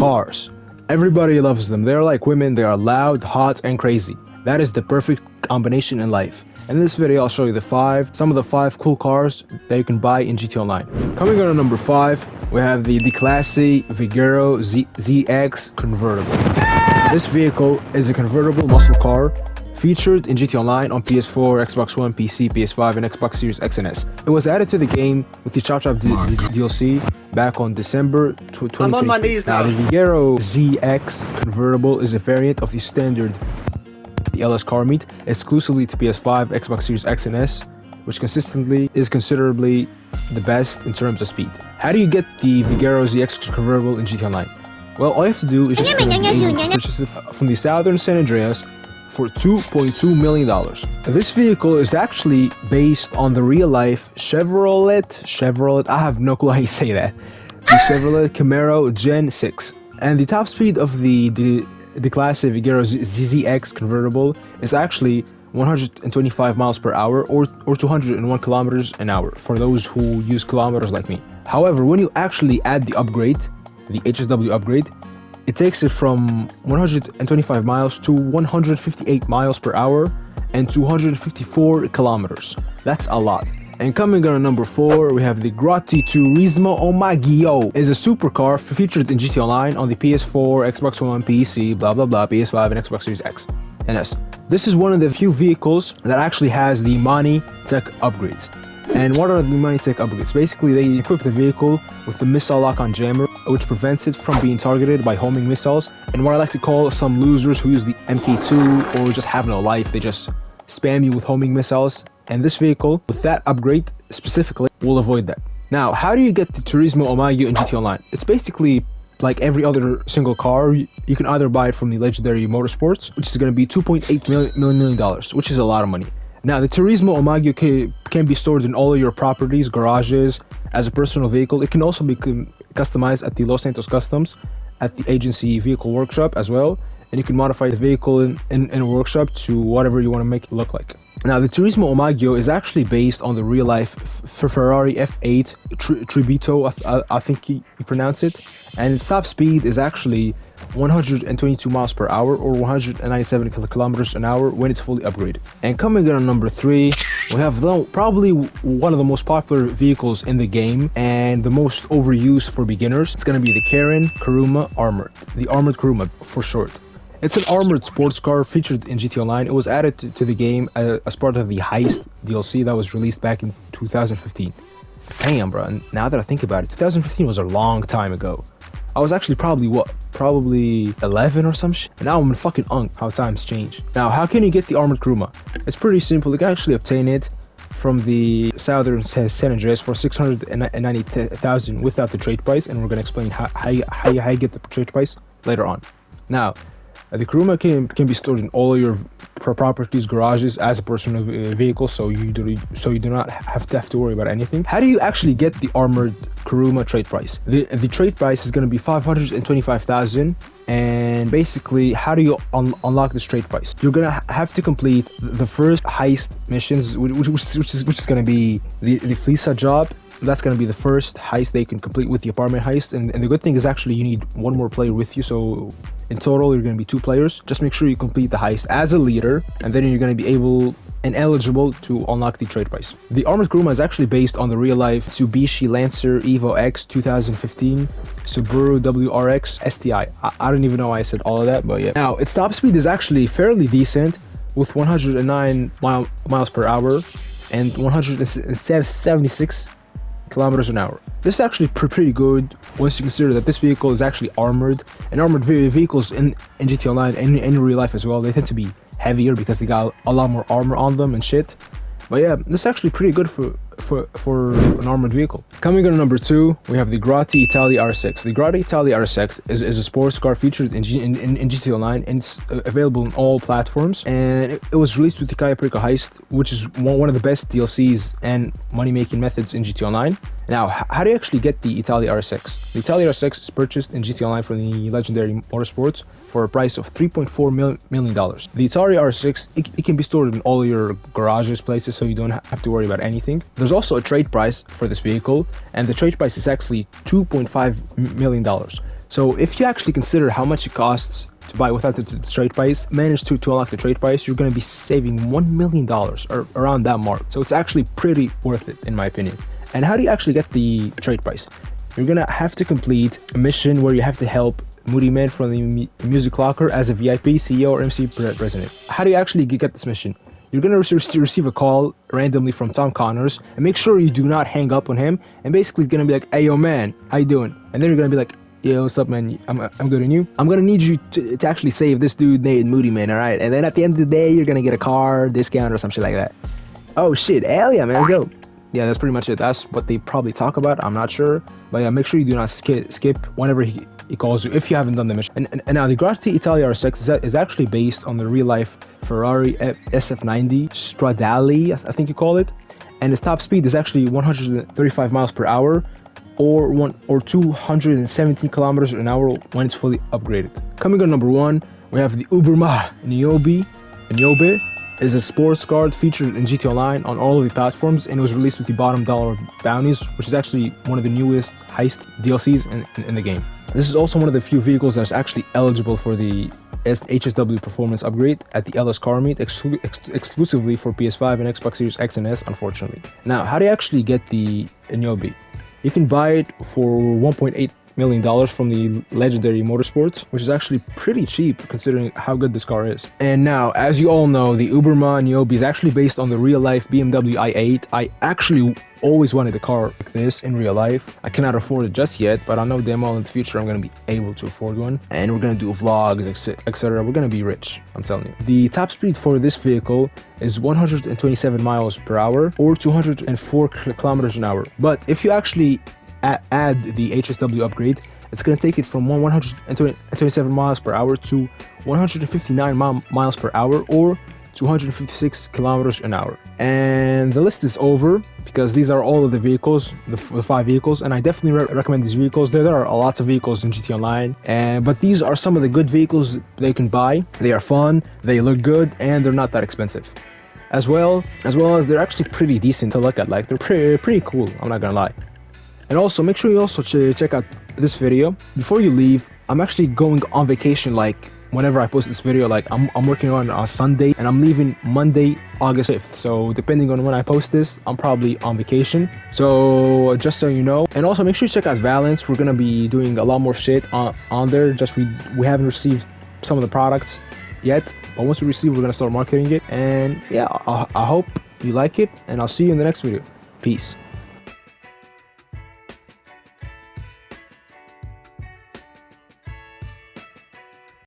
Cars. Everybody loves them. They're like women, they are loud, hot, and crazy. That is the perfect combination in life. In this video, I'll show you some of the 5 cool cars that you can buy in GT Online. Coming on to number 5, we have the classy Vigero ZX convertible. This vehicle is a convertible muscle car featured in GT Online on PS4, Xbox One, PC, PS5, and Xbox Series X and S. It was added to the game with the Chop Chop DLC back on December 2020. I'm on my knees now. The Vigero ZX convertible is a variant of the standard the LS car meet exclusively to PS5, Xbox Series X and S, which consistently is considerably the best in terms of speed. How do you get the Vigero ZX convertible in GT Online? Well, all you have to do is just purchase it from the Southern San Andreas for $2.2 million. This vehicle is actually based on the real-life Chevrolet, I have no clue how you say that, the Chevrolet Camaro Gen 6. And the top speed of the classic Vigero ZX convertible is actually 125 miles per hour or 201 kilometers an hour for those who use kilometers like me. However, when you actually add the upgrade, the HSW upgrade, it takes it from 125 miles to 158 miles per hour and 254 kilometers. That's a lot. And coming on number 4, we have the Graitali Turismo Omio. It's a supercar featured in GT Online on the PS4, Xbox One, PC, blah blah blah, PS5, and Xbox Series X and S. This is one of the few vehicles that actually has the Mani Tech upgrades. And what are the Mani Tech upgrades? Basically, they equip the vehicle with the missile lock-on jammer, which prevents it from being targeted by homing missiles. And what I like to call some losers who use the MK2 or just have no life, they just spam you with homing missiles. And this vehicle, with that upgrade specifically, will avoid that. Now, how do you get the Turismo Omio in GT Online? It's basically like every other single car. You can either buy it from the legendary Motorsports, which is going to be $2.8 million, which is a lot of money. Now, the Turismo Omio can be stored in all of your properties, garages, as a personal vehicle. It can also be customized at the Los Santos Customs, at the agency vehicle workshop as well. And you can modify the vehicle in a workshop to whatever you want to make it look like. Now, the Turismo Omio is actually based on the real-life Ferrari F8 Tribito, I think you pronounce it, and its top speed is actually 122 miles per hour or 197 kilometers an hour when it's fully upgraded. And coming in on number 3, we have probably one of the most popular vehicles in the game and the most overused for beginners. It's going to be the Karuma Armored, the Armored Karuma for short. It's an armored sports car featured in GT Online. It was added to the game as part of the Heist DLC that was released back in 2015. Damn, bro, and now that I think about it, 2015 was a long time ago. I was actually probably 11 or some shit, and now I'm a fucking unk, how times change. Now, how can you get the Armored Karuma? It's pretty simple. You can actually obtain it from the Southern San Andreas for $690,000 without the trade price, and we're going to explain how you get the trade price later on. Now, the Karuma can be stored in all of your properties, garages, as a personal vehicle, so you do not have to worry about anything. How do you actually get the armored Karuma trade price? The trade price is going to be $525,000, and basically, how do you unlock this trade price? You're gonna have to complete the first heist missions, which is going to be the Flisa job. That's going to be the first heist they can complete with the apartment heist, and the good thing is actually you need one more player with you, so in total you're going to be 2 players. Just make sure you complete the heist as a leader, and then you're going to be able and eligible to unlock the trade price. The Armored Karuma is actually based on the real-life Mitsubishi Lancer Evo X 2015, Subaru WRX STI. I don't even know why I said all of that, but yeah. Now, its top speed is actually fairly decent with 109 miles per hour and 176 kilometers an hour. This is actually pretty good once you consider that this vehicle is actually armored, and armored vehicles in GT Online and in real life as well, they tend to be heavier because they got a lot more armor on them and shit. But yeah, this is actually pretty good for an armored vehicle. Coming on number 2, we have the Graitali RX. The Graitali RX is a sports car featured in GT Online, and it's available on all platforms. And it was released with the Caprica Heist, which is one of the best DLCs and money-making methods in GT Online. Now, how do you actually get the Italia RX? The Italia RX is purchased in GT Online from the legendary Motorsports for a price of $3.4 million. The Italia RX, it can be stored in all your garages, places, so you don't have to worry about anything. There's also a trade price for this vehicle, and the trade price is actually $2.5 million. So if you actually consider how much it costs to buy without the trade price, manage to unlock the trade price, you're going to be saving $1 million or around that mark. So it's actually pretty worth it, in my opinion. And how do you actually get the trade price? You're gonna have to complete a mission where you have to help Moody Man from the Music Locker as a VIP, CEO, or MC president. How do you actually get this mission? You're gonna receive a call randomly from Tom Connors, and make sure you do not hang up on him. And basically, it's gonna be like, "Hey, yo, man, how you doing?" And then you're gonna be like, "Yo, what's up, man? I'm good, and you? I'm gonna need you to actually save this dude named Moody Man, all right? And then at the end of the day, you're gonna get a car discount or some shit like that." Oh shit, hell yeah, man, let's go. Yeah, that's pretty much it. That's what they probably talk about. I'm not sure. But yeah, make sure you do not skip whenever he calls you if you haven't done the mission. And now the Graitali Italia RX is actually based on the real-life Ferrari SF90 Stradale, I think you call it. And its top speed is actually 135 miles per hour or 217 kilometers an hour when it's fully upgraded. Coming on number 1, we have the Uberman Neob. Is a sports car featured in GT Online on all of the platforms, and it was released with the bottom dollar bounties, which is actually one of the newest heist DLCs in the game. This is also one of the few vehicles that's actually eligible for the HSW performance upgrade at the LS Car Meet exclusively for PS5 and Xbox Series X and S, unfortunately. Now, how do you actually get the Neob? You can buy it for $1.8 million from the legendary Motorsports, which is actually pretty cheap considering how good this car is. And now, as you all know, the Uberman Neob is actually based on the real-life BMW i8. I actually always wanted a car like this in real life. I cannot afford it just yet, but I know damn well in the future I'm going to be able to afford one, and we're going to do vlogs, etc. We're going to be rich, I'm telling you. The top speed for this vehicle is 127 miles per hour or 204 kilometers an hour. But if you actually add the HSW upgrade, it's going to take it from 127 miles per hour to 159 miles per hour or 256 kilometers an hour. And the list is over because these are all of the vehicles, the 5 vehicles, and I definitely recommend these vehicles. There are lots of vehicles in GT Online, but these are some of the good vehicles they can buy. They are fun, they look good, and they're not that expensive. As well as they're actually pretty decent to look at. Like, they're pretty cool, I'm not gonna lie. And also, make sure you also check out this video. Before you leave, I'm actually going on vacation, like, whenever I post this video. Like, I'm working on Sunday, and I'm leaving Monday, August 5th. So, depending on when I post this, I'm probably on vacation. So, just so you know. And also, make sure you check out Valence. We're gonna be doing a lot more shit on there. Just we haven't received some of the products yet. But once we receive, we're gonna start marketing it. And, yeah, I hope you like it, and I'll see you in the next video. Peace.